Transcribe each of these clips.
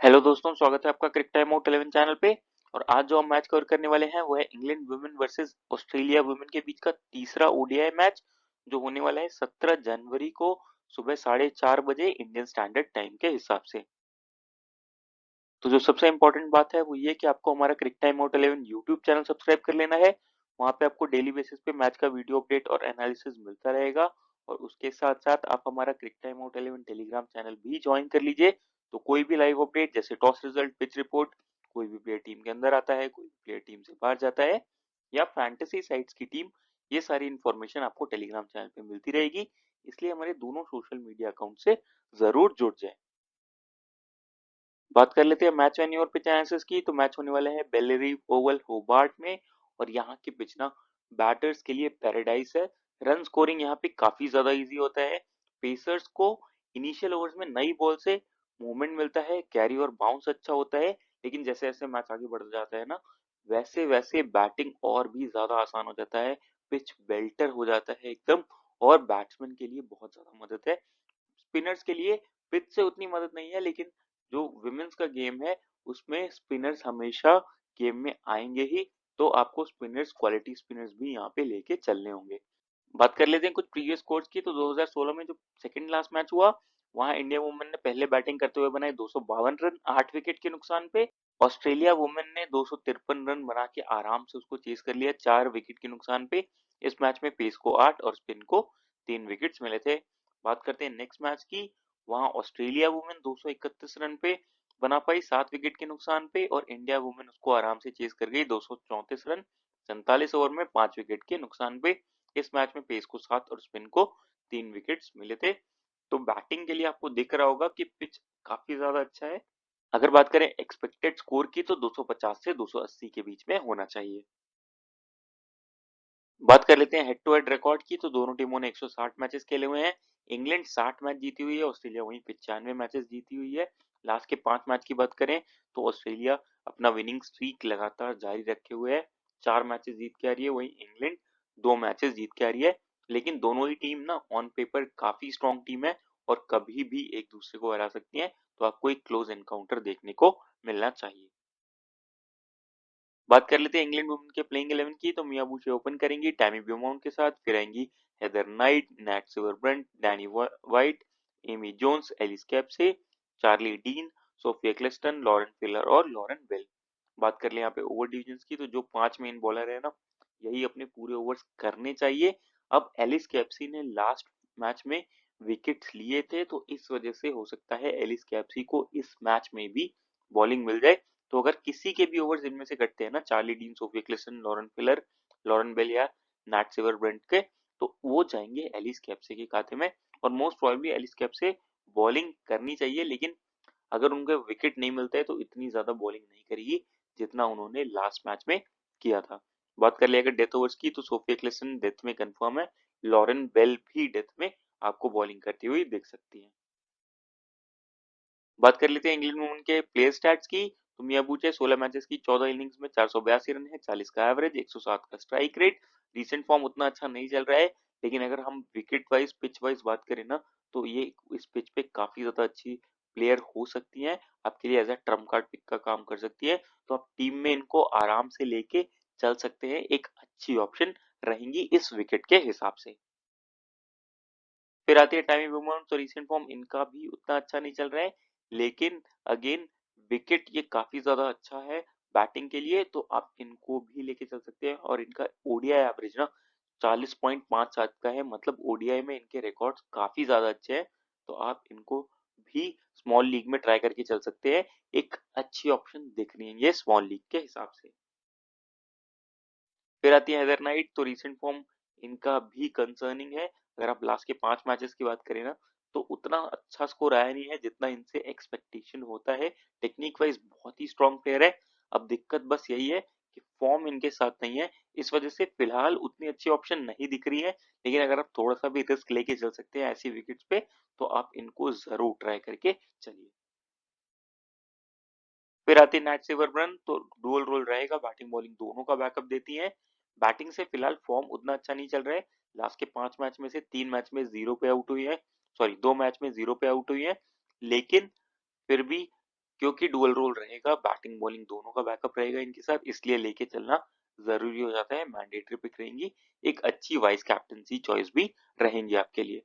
Hello दोस्तों, स्वागत है आपका क्रिक टाइम आउट 11 चैनल पे। और आज जो हम मैच कवर करने वाले हैं वो है England women versus Australia women के बीच का तीसरा ओडीआई मैच, जो होने वाला है 17 जनवरी को सुबह 4:30 बजे इंडियन स्टैंडर्ड टाइम के हिसाब से। तो जो सबसे इम्पोर्टेंट बात है वो ये कि आपको हमारा cric time out 11 YouTube channel subscribe कर लेना है। वहाँ पे आपको डेली बेसिस पे मैच का वीडियो अपडेट और एनालिसिस मिलता रहेगा। और उसके साथ साथ आप हमारा cric time out 11 Telegram channel भी ज्वाइन कर लीजिए। तो कोई भी लाइव अपडेट जैसे टॉस रिजल्ट, पिच रिपोर्ट, कोई भी प्लेयर टीम के अंदर आता है, कोई भी प्लेयर टीम से बाहर जाता है, या फैंटेसी साइट्स की टीम, ये सारी इन्फॉर्मेशन आपको टेलीग्राम चैनल पे मिलती रहेगी। इसलिए हमारे दोनों सोशल मीडिया अकाउंट से जरूर जुड़ जाए। बात कर लेते हैं मैच वेन्यू और पिच एनालिसिस की। तो मैच होने वाले हैं बेलेरी ओवल होबार्ट में। और यहाँ की पिच ना बैटर्स के लिए पैराडाइज है। रन स्कोरिंग यहाँ पे काफी ज्यादा इजी होता है। पेसर्स को इनिशियल ओवर्स में नई बॉल से मूवमेंट मिलता है, कैरी और बाउंस अच्छा होता है। लेकिन जैसे जैसे मैच आगे बढ़ जाता है ना, वैसे वैसे बैटिंग और भी ज्यादा आसान हो जाता है। पिच बेल्टर हो जाता है एकदम। और बैट्समैन के लिए बहुत ज्यादा मदद है। स्पिनर्स के लिए पिच से उतनी मदद नहीं है, लेकिन जो विमेंस का गेम है उसमें स्पिनर्स हमेशा गेम में आएंगे ही। तो आपको स्पिनर्स, क्वालिटी स्पिनर्स भी यहाँ पे लेके चलने होंगे। बात कर लेते हैं कुछ प्रीवियस स्कोर्स की। तो 2016 में जो सेकंड लास्ट मैच हुआ, वहां इंडिया वुमेन ने पहले बैटिंग करते हुए बनाए 252 रन 8 विकेट के नुकसान पे। ऑस्ट्रेलिया वुमेन ने 253 रन बना के आराम से उसको चेस कर लिया 4 विकेट के नुकसान पे। इस मैच में पेस को 8 और स्पिन को 3 विकेट्स मिले थे। बात करते हैं नेक्स्ट मैच की। वहां ऑस्ट्रेलिया वुमेन 231 रन पे बना पाई 7 विकेट के नुकसान पे, और इंडिया वुमेन उसको आराम से चेस कर गई 234 रन 47 ओवर में 5 विकेट के नुकसान पे। इस मैच में पेस को 7 और स्पिन को 3 विकेट्स मिले थे। तो बैटिंग के लिए आपको दिख रहा होगा कि पिच काफी ज्यादा अच्छा है। अगर बात करें एक्सपेक्टेड स्कोर की, तो 250 से 280 के बीच में होना चाहिए। बात कर लेते हैं हेड टू हेड रिकॉर्ड की। तो दोनों टीमों ने 160 मैचेस खेले हुए हैं। इंग्लैंड 60 मैच जीती हुई है, ऑस्ट्रेलिया वहीं 95 मैचेस जीती हुई है। लास्ट के 5 मैच की बात करें तो ऑस्ट्रेलिया अपना विनिंग स्ट्रीक लगातार जारी रखे हुए है। 4 मैचेस जीत के आ रही है, वहीं इंग्लैंड 2 मैचेस जीत के आ रही है। लेकिन दोनों ही टीम ना ऑन पेपर काफी स्ट्रॉन्ग टीम है और कभी भी एक दूसरे को हरा सकती है। तो आपको एक क्लोज एनकाउंटर देखने को मिलना चाहिए। बात कर लेते हैं इंग्लैंड वुमेन के प्लेइंग 11 की। तो मिया बुशे ओपन करेंगी टैमी ब्यूमाउंट के साथ, फिर आएंगी Heather Knight, Nat Sciver Brunt, Danni Wyatt, Amy Jones, Alice Capsey, Charlie Dean, Sophia Ecclestone, Lauren Filer और लॉरेन बेल। बात कर ले यहाँ पे ओवर डिविजन की। तो जो 5 मेन बॉलर है ना, यही अपने पूरे ओवर्स करने चाहिए। अब एलिस कैप्सी ने लास्ट मैच में विकेट्स लिए थे, तो इस वजह से हो सकता है एलिस कैप्सी को इस मैच में भी बॉलिंग मिल जाए। तो अगर किसी के भी ओवर्स इनमें से कटते हैं ना, Charlie Dean, Sophia Ecclestone, Lauren Filer, Lauren Bell या नैट सिवर ब्रेंट के, तो वो जाएंगे एलिस कैप्से के खाते में। और मोस्ट प्रोबेबली एलिस कैप्से बॉलिंग करनी चाहिए, लेकिन अगर उनके विकेट नहीं मिलते हैं तो इतनी ज्यादा बॉलिंग नहीं करेगी जितना उन्होंने लास्ट मैच में किया था। बात कर लिया अगर डेथ ओवर्स की, तो सोफिया क्लिसन डेथ में कंफर्म है। लॉरेन बेल भी डेथ में आपको बॉलिंग करती हुई दिख सकती है। बात कर लेते हैं इंग्लैंड वुमेन के प्लेयर स्टैट्स की। तो मिया बूचे 16 मैचेस की 14 इनिंग्स में 482 रन है, 40 का एवरेज, 107 का स्ट्राइक रेट। रीसेंट फॉर्म उतना अच्छा नहीं चल रहा है, लेकिन अगर हम विकेट वाइज, पिच वाइज बात करें ना, तो ये इस पिच पे काफी ज्यादा अच्छी प्लेयर हो सकती है। आपके लिए as a trump card pick का काम कर सकती है। तो आप टीम में इनको आराम से लेके चल सकते हैं, एक अच्छी ऑप्शन रहेंगी इस विकेट के हिसाब से। फिर आती है टाइमी बुमराह। तो रिसेंट फॉर्म इनका भी उतना अच्छा नहीं चल रहा है, लेकिन अगेन विकेट ये काफी ज्यादा अच्छा है बैटिंग के लिए। तो आप इनको भी लेके चल सकते हैं। और इनका ओडीआई एवरेज ना 40.57 का है, मतलब ओडीआई में इनके रिकॉर्ड्स काफी ज्यादा अच्छे हैं। तो आप इनको भी स्मॉल लीग में ट्राई करके चल सकते हैं। एक अच्छी ऑप्शन दिख रही है ये स्मॉल लीग के हिसाब से। फिर आती है हेदर नाइट। तो रिसेंट फॉर्म इनका भी कंसर्निंग है। अगर आप लास्ट के 5 मैचेस की बात करें ना, तो उतना अच्छा स्कोर आया नहीं है जितना इनसे एक्सपेक्टेशन होता है। टेक्निक वाइज बहुत ही स्ट्रॉन्ग प्लेयर है। अब दिक्कत बस यही है कि फॉर्म इनके साथ नहीं है, इस वजह से फिलहाल उतनी अच्छी ऑप्शन नहीं दिख रही है। लेकिन अगर आप थोड़ा सा भी रिस्क लेके चल सकते हैं ऐसी विकेट्स पे, तो आप इनको जरूर ट्राई करके चलिए। फिर आती है नैट सिवरब्रन। तो डुअल रोल रहेगा, बैटिंग बॉलिंग दोनों का बैकअप देती है। बैटिंग से फिलहाल फॉर्म उतना अच्छा नहीं चल रहा है। लास्ट के 5 मैच में से 3 मैच में जीरो पे आउट हुई है, सॉरी 2 मैच में जीरो पे आउट हुई है। लेकिन फिर भी क्योंकि डुअल रोल रहेगा, बैटिंग बॉलिंग दोनों का बैकअप रहेगा इनके साथ, इसलिए लेके चलना ज़रूरी हो जाता है, मैंडेटरी पिक रहेंगी। एक अच्छी वाइस कैप्टनसी चॉइस भी रहेंगी आपके लिए।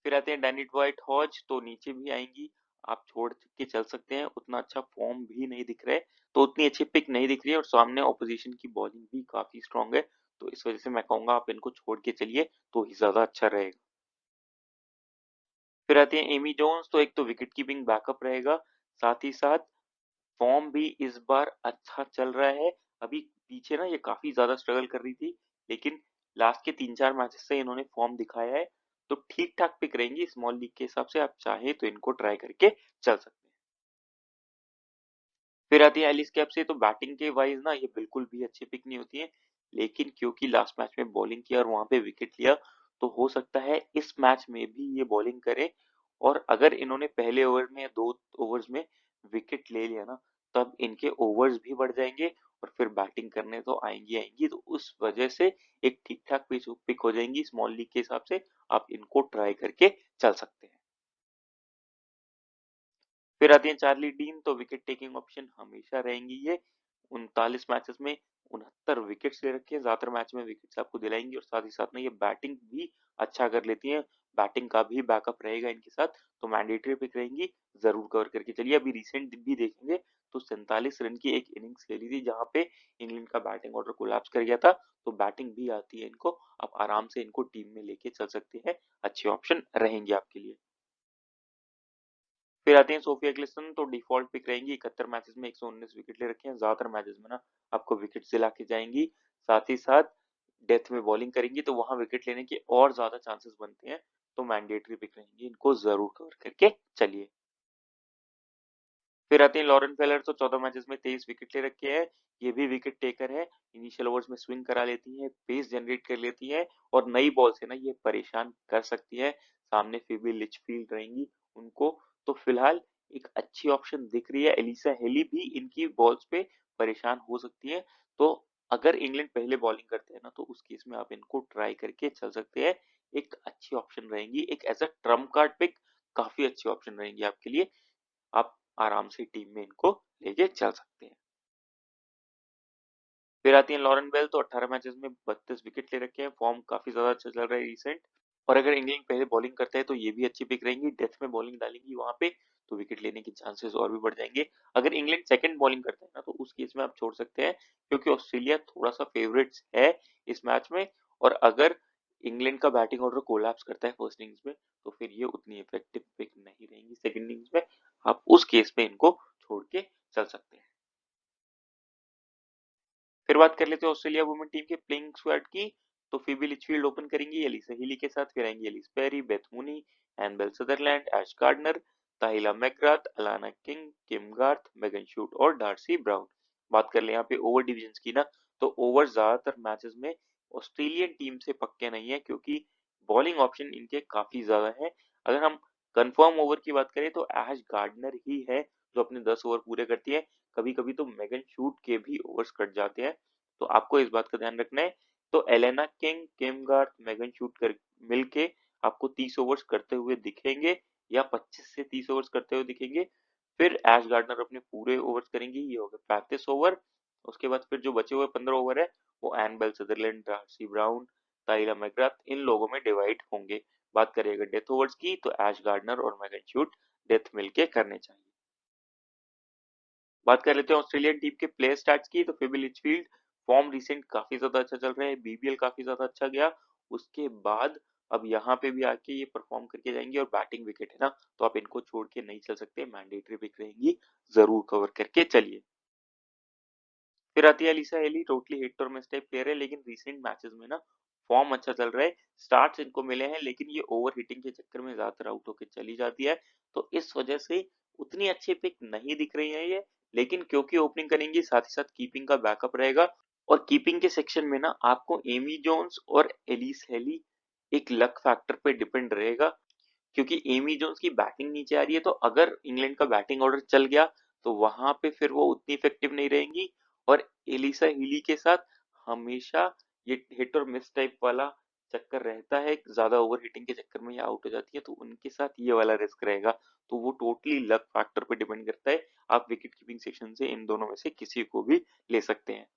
फिर आते हैं डैनिट व्हाइट हॉज, तो नीचे भी आएंगी, आप छोड़ के चल सकते हैं, उतना अच्छा फॉर्म भी नहीं दिख रहा है, तो उतनी अच्छी पिक नहीं दिख रही है और सामने ऑपोजिशन की बॉलिंग भी काफी स्ट्रांग है, तो इस वजह से मैं कहूंगा आप इनको छोड़ के चलिए तो ही ज्यादा अच्छा रहेगा। फिर आती है एमी जोन्स, तो एक तो विकेट कीपिंग बैकअप रहेगा, साथ ही साथ फॉर्म भी इस बार अच्छा चल रहा है। अभी पीछे ना ये काफी ज्यादा स्ट्रगल कर रही थी, लेकिन लास्ट के 3-4 मैचेस से इन्होंने फॉर्म दिखाया है, तो ठीक ठाक पिक रहेंगी स्मॉल लीग के हिसाब से, आप चाहे तो इनको ट्राई करके चल सकते हैं। फिर आती है एलिस कैप से, तो बैटिंग के वाइज ना ये बिल्कुल भी अच्छी पिक नहीं होती है, लेकिन क्योंकि लास्ट मैच में बॉलिंग किया और वहां पे विकेट लिया, तो हो सकता है इस मैच में भी ये बॉलिंग करे, और अगर इन्होंने पहले ओवर में या 2 ओवर्स में विकेट ले लिया ना, तब इनके ओवर्स भी बढ़ जाएंगे और फिर बैटिंग करने तो आएंगी आएंगी, तो उस वजह से एक ठीक ठाक पिक हो जाएंगी स्मॉल लीग के हिसाब से, आप इनको ट्राई करके चल सकते हैं। फिर आती है चार्ली डीन, तो विकेट टेकिंग ऑप्शन हमेशा रहेंगी ये, 39 मैचेस में 69 विकेट्स ले रखे हैं, ज्यादातर मैच में विकेट्स आपको दिलाएंगी, और साथ ही साथ में ये बैटिंग भी अच्छा कर लेती हैं, बैटिंग का भी बैकअप रहेगा इनके साथ, तो मैंडेटरी पिक रहेंगी, जरूर कवर करके चलिए। अभी रिसेंट भी देखेंगे तो 47 रन की एक इनिंग्स खेली थी जहां पे इंग्लैंड का बैटिंग ऑर्डर कोलैप्स कर गया था, तो बैटिंग भी आती है इनको, आप आराम से इनको टीम में लेके चल सकते हैं, अच्छे ऑप्शन रहेंगे आपके लिए। फिर आते हैं सोफिया क्लिसन, तो डिफॉल्ट पिक रहेंगी, 71 मैचेस में 119 विकेट ले रखे हैं, ज्यादातर मैचेस में ना आपको विकेट दिला के जाएंगी, साथ ही साथ डेथ में बॉलिंग करेंगी तो वहां विकेट लेने के और ज्यादा चांसेस बनते हैं, तो मैंडेटरी पिक रहेंगी, इनको जरूर कवर करके चलिए। फिर आते हैं लॉरेन फेलर, तो 14 मैचेस में 23 विकेट ले रखे हैं, ये भी विकेट टेकर है, इनिशियल ओवर्स में स्विंग करा लेती है, पेस जनरेट कर लेती है, और नई बॉल से ना ये परेशान कर सकती है, सामने फिबी लिचफील्ड रहेंगी उनको, तो फिलहाल एक अच्छी ऑप्शन दिख रही है, एलिसा हेली भी इनकी बॉल्स पे परेशान हो सकती है, तो अगर इंग्लैंड पहले बॉलिंग करते हैं ना, तो उस केस में आप इनको ट्राई करके चल सकते हैं, एक अच्छी ऑप्शन रहेंगी, एक as a trump card pick काफी अच्छी ऑप्शन रहेंगी आपके लिए, आप आराम से टीम में इनको लेके चल सकते हैं। फिर आती है लॉरेन बेल, तो 18 मैचेस में 32 विकेट ले रखे हैं, फॉर्म काफी ज्यादा अच्छा चल रहा है रिसेंट, और अगर इंग्लैंड पहले बॉलिंग करता है तो ये भी अच्छी पिक रहेंगी, डेथ में बॉलिंग डालेंगी वहां पे, तो विकेट लेने के चांसेस और भी बढ़ जाएंगे। अगर इंग्लैंड सेकंड बॉलिंग करता है ना, तो उस केस में आप छोड़ सकते हैं, क्योंकि ऑस्ट्रेलिया थोड़ा सा फेवरेट्स है इस मैच में, और अगर इंग्लैंड का बैटिंग ऑर्डर कोलैप्स करता है फर्स्ट इनिंग्स में, तो फिर ये उतनी इफेक्टिव पिक नहीं रहेंगी सेकंड इनिंग्स में, आप उस केस में इनको छोड़ के चल सकते हैं। फिर बात कर लेते हैं ऑस्ट्रेलिया वुमेन टीम के प्लेइंग स्क्वाड की, तो फिबी लिचफील्ड ओपन करेंगी एलिसा हीली के साथ, फिर आएंगी Ellyse Perry, Beth Mooney, Annabel Sutherland, Ash Gardner, Tahlia McGrath, Alana King, Kim Garth, Megan Schutt और डार्सी ब्राउन। बात कर ले यहाँ पे ओवर डिविजन की ना, तो ओवर ज्यादातर मैचेस में ऑस्ट्रेलियन टीम से पक्के नहीं है, क्योंकि बॉलिंग ऑप्शन इनके काफी ज्यादा है। अगर हम कंफर्म ओवर की बात करें तो एश गार्डनर ही है जो अपने 10 ओवर पूरे करती है, कभी कभी तो मेगन शूट के भी ओवर्स कट जाते हैं, तो आपको इस बात का ध्यान रखना है। तो Elena king, Kim Garth, Megan shoot कर मिलके आपको 30 ओवर्स करते हुए दिखेंगे, या 25 से 30 ओवर्स करते हुए दिखेंगे। फिर एश गार्डनर अपने पूरे ओवर्स करेंगी, ये हो गए 35 ओवर। उसके बाद फिर जो बचे हुए 15 ओवर है, वो Annabel Sutherland, Darcie Brown, Tahlia McGrath, इन लोगों में डिवाइड होंगे। बात करिएगा डेथ ओवर्स की, तो एश गार्डनर और मेगन शूट डेथ मिलके करने चाहिए। बात कर लेते हैं ऑस्ट्रेलियन टीम के प्लेयर स्टैट्स की, तो फेबी लिचफील्ड फॉर्म रिसेंट काफी ज्यादा अच्छा चल रहा है, बीबीएल काफी ज्यादा अच्छा गया, उसके बाद अब यहाँ पे भी आके ये परफॉर्म करके जाएंगे, और बैटिंग विकेट है ना, तो आप इनको छोड़ के नहीं चल सकते, मैंडेटरी पिक रहेंगी, जरूर कवर करके चलिए। फिर आती है अलीसा हेली, टोटली हिट और मिस टाइप प्लेयर है, लेकिन रिसेंट मैचेस में ना फॉर्म अच्छा चल रहा है, स्टार्ट्स इनको मिले हैं, लेकिन ये ओवर हिटिंग के चक्कर में ज्यादातर आउट होकर चली जाती है, तो इस वजह से उतनी अच्छी पिक नहीं दिख रही है ये, लेकिन क्योंकि ओपनिंग करेंगी साथ ही साथ कीपिंग का बैकअप रहेगा, और कीपिंग के सेक्शन में ना आपको एमी जोन्स और एलिस हेली एक लक फैक्टर पे डिपेंड रहेगा, क्योंकि एमी जोन्स की बैटिंग नीचे आ रही है, तो अगर इंग्लैंड का बैटिंग ऑर्डर चल गया तो वहां पे फिर वो उतनी इफेक्टिव नहीं रहेंगी, और एलिसा हीली के साथ हमेशा ये हिट और मिस टाइप वाला चक्कर रहता है, ज़्यादा ओवरहीटिंग के चक्कर में ये आउट हो जाती है, तो उनके साथ ये वाला रिस्क रहेगा। तो वो टोटली लक फैक्टर पे डिपेंड करता है। आप विकेट कीपिंग सेक्शन से इन दोनों में से किसी को भी ले सकते हैं।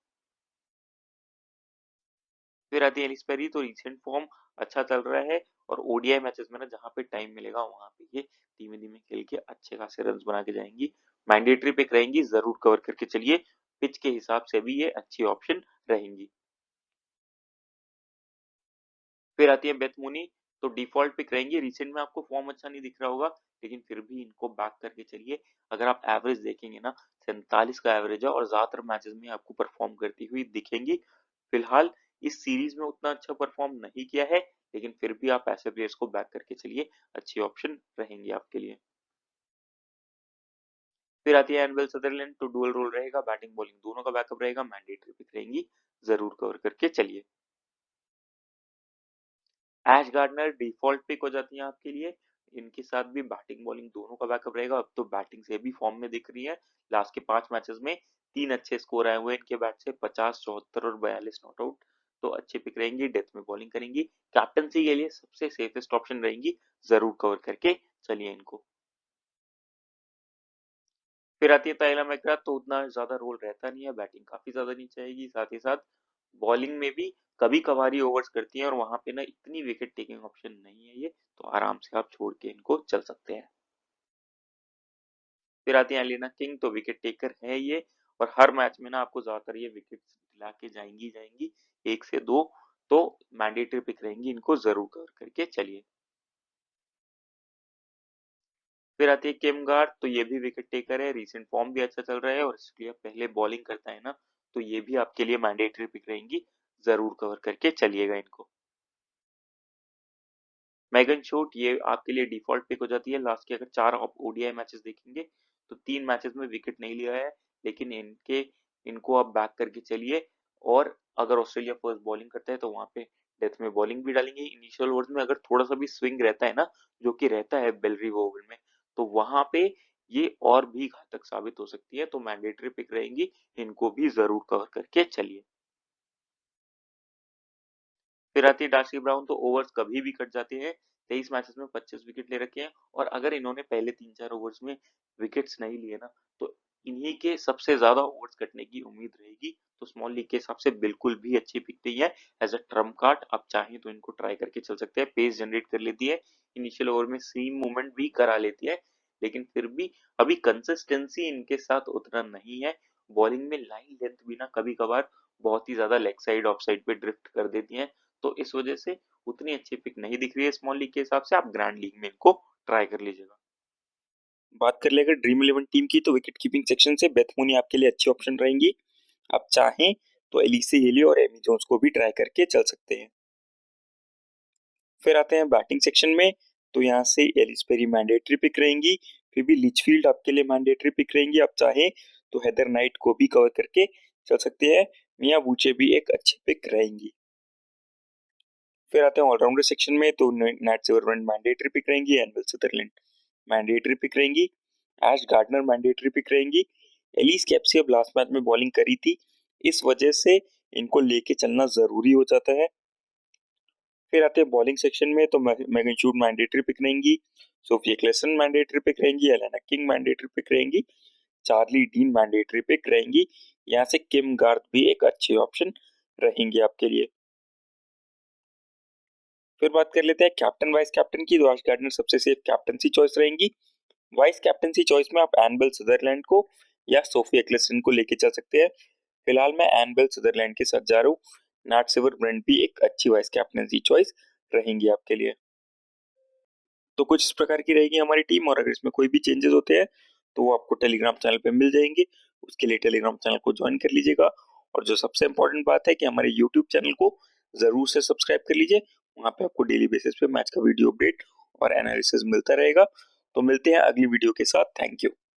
फिर आती है एलिस पेरी। तो रिसेंट फॉर्म अच्छा चल रहा है, और ओडीआई मैचेस में ना जहाँ पे टाइम मिलेगा वहां पे ये धीमे धीमे खेल के अच्छे खासे रन बना के जाएंगी। मैंडेटरी पिक रहेंगी, जरूर कवर करके चलिए। पिच के हिसाब से भी ये अच्छी ऑप्शन रहेंगी। फिर आती है बेथ मूनी। तो डिफॉल्ट पिक रहेंगी। रिसेंट में आपको फॉर्म अच्छा नहीं दिख रहा होगा, लेकिन फिर भी इनको बैक करके चलिए। अगर आप एवरेज देखेंगे ना, 47 का एवरेज है और ज्यादातर मैचेस में आपको परफॉर्म करती हुई दिखेंगी। फिलहाल इस सीरीज में उतना अच्छा परफॉर्म नहीं किया है, लेकिन फिर भी आप ऐसे प्लेयर्स को बैक करके चलिए, अच्छी ऑप्शन रहेंगी आपके लिए। फिर आती है एनवेल सदरलैंड। तो डुअल रोल रहेगा, बैटिंग बॉलिंग दोनों का बैकअप रहेगा, मैंडेटरी पिक रहेंगी, जरूर कवर करके चलिए। ऐश गार्डनर डिफॉल्ट पिक हो जाती है आपके लिए। इनके साथ भी बैटिंग बॉलिंग दोनों का बैकअप रहेगा। अब तो बैटिंग से भी फॉर्म में दिख रही है। लास्ट के 5 मैचेस में 3 अच्छे स्कोर आए हुए हैं इनके बैट से, 50, 74 और 42 नॉट आउट। तो अच्छे पिक रहेंगी, डेथ में बॉलिंग करेंगी, कैप्टनसी के लिए सबसे सेफेस्ट ऑप्शन रहेंगी, जरूर कवर करके चलिए इनको। फिर आती है ताइला मैकग्राथ। तो उतना ज्यादा रोल रहता नहीं है, बैटिंग काफी ज्यादा नीचे आएगी, साथ ही साथ बॉलिंग में भी कभी कभार ही ओवर्स करती है, और वहां पे ना इतनी विकेट टेकिंग ऑप्शन नहीं है ये, तो आराम से आप छोड़ के इनको चल सकते हैं। फिर आती है एलिना किंग। तो विकेट टेकर है ये, और हर मैच में ना आपको ज्यादातर ये विकेट दिला के जाएंगी जाएंगी, 1 से 2। तो मैंडेटरी पिक रहेंगी, इनको जरूर कवर करके चलिए। फिर आती है किम गार्ड। तो ये भी विकेट टेकर है, रीसेंट फॉर्म भी अच्छा चल रहा है, और इसलिए पहले बॉलिंग करता है ना, तो ये भी आपके लिए मैंडेटरी पिक रहेंगी, जरूर कवर करके चलिएगा इनको। मैगन शूट ये आपके लिए डिफॉल्ट पिक हो जाती है। लास्ट के अगर 4 ओडीआई मैचेस देखेंगे, तो 3 मैचेस में विकेट नहीं लिया है, लेकिन इनको आप बैक करके चलिए। और अगर ऑस्ट्रेलिया फर्स्ट बॉलिंग करता है, तो वहां पे डेथ में बॉलिंग भी डालेंगे। इनिशियल ओवर्स में अगर थोड़ा सा भी स्विंग रहता है ना, जो कि रहता है बेलरी ओवर में, तो वहां पे ये और भी घातक साबित हो सकती है। तो मैंडेटरी पिक रहेंगी, इनको भी जरूर कवर करके चलिए। फिर आती है डार्सी ब्राउन। तो ओवर्स कभी भी कट जाते हैं, 23 मैचेस में 25 विकेट ले रखे हैं, और अगर इन्होंने पहले 3-4 ओवर्स में विकेट्स नहीं लिए ना, तो इन्हीं के सबसे ज्यादा ओवर्स कटने की उम्मीद रहेगी। तो स्मॉल लीग के हिसाब से बिल्कुल भी अच्छी पिक नहीं है। एज अ ट्रम्प कार्ड आप चाहें तो इनको ट्राई करके चल सकते हैं। पेस जनरेट कर लेती है, इनिशियल ओवर में सीम मूवमेंट भी करा लेती है, लेकिन फिर भी अभी कंसिस्टेंसी इनके साथ उतना नहीं है। बॉलिंग में लाइन लेंथ भी ना कभी कभार बहुत ही ज्यादा लेग साइड ऑफ साइड पे ड्रिफ्ट कर देती है। तो इस वजह से उतनी अच्छी पिक नहीं दिख रही है स्मॉल लीग के हिसाब से। आप ग्रैंड लीग में इनको ट्राई कर लीजिएगा। बात कर ले अगर ड्रीम इलेवन टीम की, तो विकेट कीपिंग सेक्शन से बेथ मूनी आपके लिए अच्छी ऑप्शन रहेंगी। आप चाहें तो एलिसे हेली और एमी जोन्स को भी ट्राई करके चल सकते हैं। फिर आते हैं बैटिंग सेक्शन में। तो यहाँ से एलिस पेरी मैंडेटरी पिक रहेंगी, फिर भी लिचफील्ड आपके लिए मैंडेटरी पिक रहेंगी। आप चाहें तो हेदर नाइट को भी कवर करके चल सकते हैं। मियां बूचे भी एक अच्छी पिक रहेंगी। फिर आते हैं ऑलराउंडर सेक्शन में। तो नैट सिमरन मैंडेटरी पिक रहेंगी, एनवेल सदरलैंड मैंडेटरी पिक रहेंगी, एश गार्डनर मैंडेटरी पिक रहेंगी। एलिस कैप्सी अब लास्ट मैच में बॉलिंग करी थी, इस वजह से इनको लेके चलना जरूरी हो जाता है। फिर आते हैं बॉलिंग सेक्शन में। तो मैगन शूट मैंडेटरी पिक रहेंगी, सोफिया क्लेसन मैंडेटरी पिक रहेंगी, एलेना किंग मैंडेटरी पिक रहेंगी, चार्ली डीन मैंडेटरी पिक रहेंगी। यहाँ से किम गार्थ भी एक अच्छी ऑप्शन रहेंगी आपके लिए। फिर बात कर लेते हैं कैप्टन वाइस कैप्टन की। तो आश गार्डनर सबसे सेफ कैप्टनसी चॉइस रहेंगी। वाइस कैप्टनसी चॉइस में आप एनबेल सदरलैंड को या सोफी एक्लेस्टन को लेके चल सकते हैं। फिलहाल मैं एनबेल सदरलैंड के साथ जा रहा हूँ। नैट सिवर ब्रेंट भी एक अच्छी वाइस कैप्टनसी चॉइस रहेंगी आपके लिए। तो कुछ इस प्रकार की रहेगी हमारी टीम, और अगर इसमें कोई भी चेंजेस होते हैं तो वो आपको टेलीग्राम चैनल पे मिल जाएंगे। उसके लिए टेलीग्राम चैनल को ज्वाइन कर लीजिएगा। और जो सबसे इंपॉर्टेंट बात है कि हमारे यूट्यूब चैनल को जरूर से सब्सक्राइब कर लीजिए। वहां पे आपको डेली बेसिस पे मैच का वीडियो अपडेट और एनालिसिस मिलता रहेगा। तो मिलते हैं अगली वीडियो के साथ। Thank you.